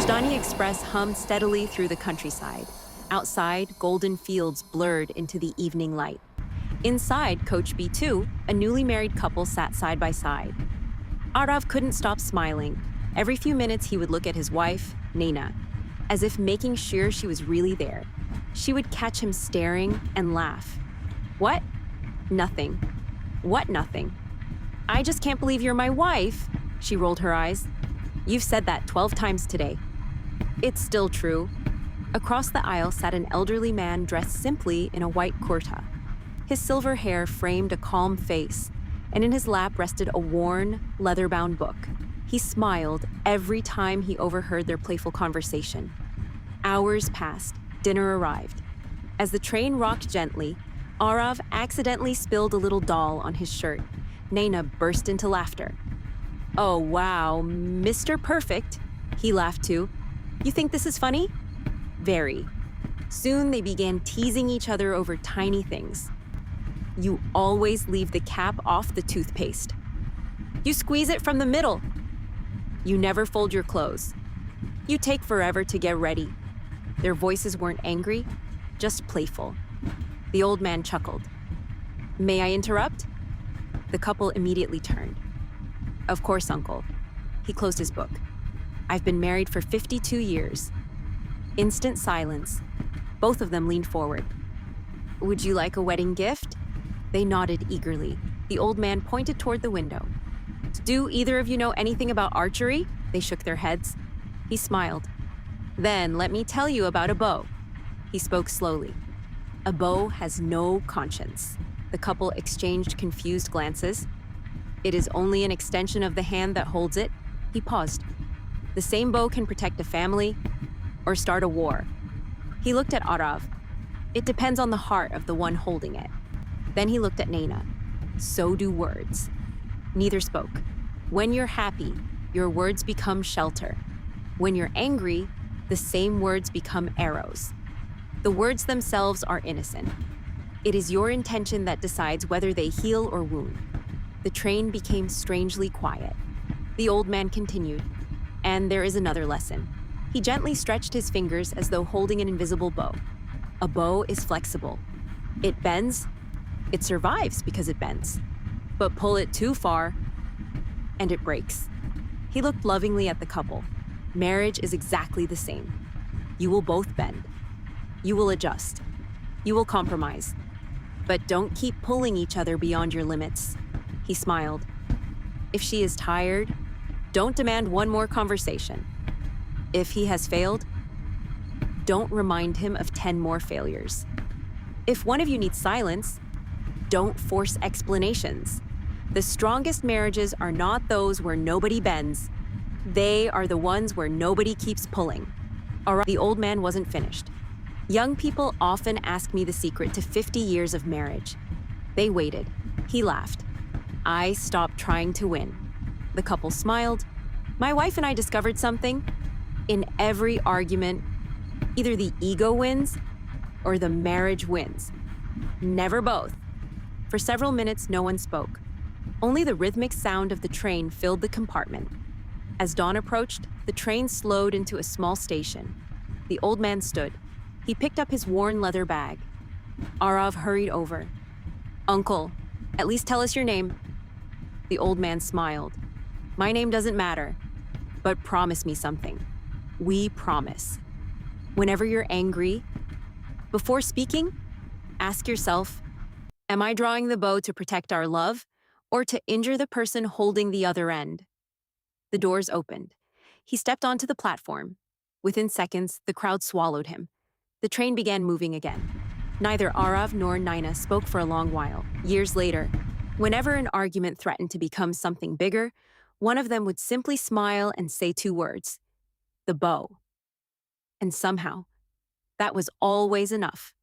Rajdhani Express hummed steadily through the countryside. Outside, golden fields blurred into the evening light. Inside Coach B2, a newly married couple sat side by side. Aarav couldn't stop smiling. Every few minutes he would look at his wife, Naina, as if making sure she was really there. She would catch him staring and laugh. What? Nothing. What nothing? I just can't believe you're my wife. She rolled her eyes. You've said that 12 times today. It's still true. Across the aisle sat an elderly man dressed simply in a white kurta. His silver hair framed a calm face, and in his lap rested a worn, leather-bound book. He smiled every time he overheard their playful conversation. Hours passed. Dinner arrived. As the train rocked gently, Aarav accidentally spilled a little doll on his shirt. Naina burst into laughter. Oh, wow, Mr. Perfect, he laughed too. You think this is funny? Very. Soon they began teasing each other over tiny things. You always leave the cap off the toothpaste. You squeeze it from the middle. You never fold your clothes. You take forever to get ready. Their voices weren't angry, just playful. The old man chuckled. May I interrupt? The couple immediately turned. Of course, Uncle. He closed his book. I've been married for 52 years. Instant silence. Both of them leaned forward. Would you like a wedding gift? They nodded eagerly. The old man pointed toward the window. Do either of you know anything about archery? They shook their heads. He smiled. Then let me tell you about a bow. He spoke slowly. A bow has no conscience. The couple exchanged confused glances. It is only an extension of the hand that holds it. He paused. The same bow can protect a family or start a war. He looked at Aarav. It depends on the heart of the one holding it. Then he looked at Naina. So do words. Neither spoke. When you're happy, your words become shelter. When you're angry, the same words become arrows. The words themselves are innocent. It is your intention that decides whether they heal or wound. The train became strangely quiet. The old man continued, and there is another lesson. He gently stretched his fingers as though holding an invisible bow. A bow is flexible. It bends. It survives because it bends. But pull it too far, and it breaks. He looked lovingly at the couple. Marriage is exactly the same. You will both bend. You will adjust. You will compromise. But don't keep pulling each other beyond your limits. He smiled. If she is tired, don't demand one more conversation. If he has failed, don't remind him of 10 more failures. If one of you needs silence, don't force explanations. The strongest marriages are not those where nobody bends. They are the ones where nobody keeps pulling. The old man wasn't finished. Young people often ask me the secret to 50 years of marriage. They waited. He laughed. I stopped trying to win. The couple smiled. My wife and I discovered something. In every argument, either the ego wins or the marriage wins. Never both. For several minutes, no one spoke. Only the rhythmic sound of the train filled the compartment. As dawn approached, the train slowed into a small station. The old man stood. He picked up his worn leather bag. Aarav hurried over. Uncle, at least tell us your name. The old man smiled. My name doesn't matter, but promise me something. We promise. Whenever you're angry, before speaking, ask yourself, am I drawing the bow to protect our love or to injure the person holding the other end? The doors opened. He stepped onto the platform. Within seconds, the crowd swallowed him. The train began moving again. Neither Aarav nor Naina spoke for a long while. Years later, whenever an argument threatened to become something bigger, one of them would simply smile and say 2 words, the bow. And somehow, that was always enough.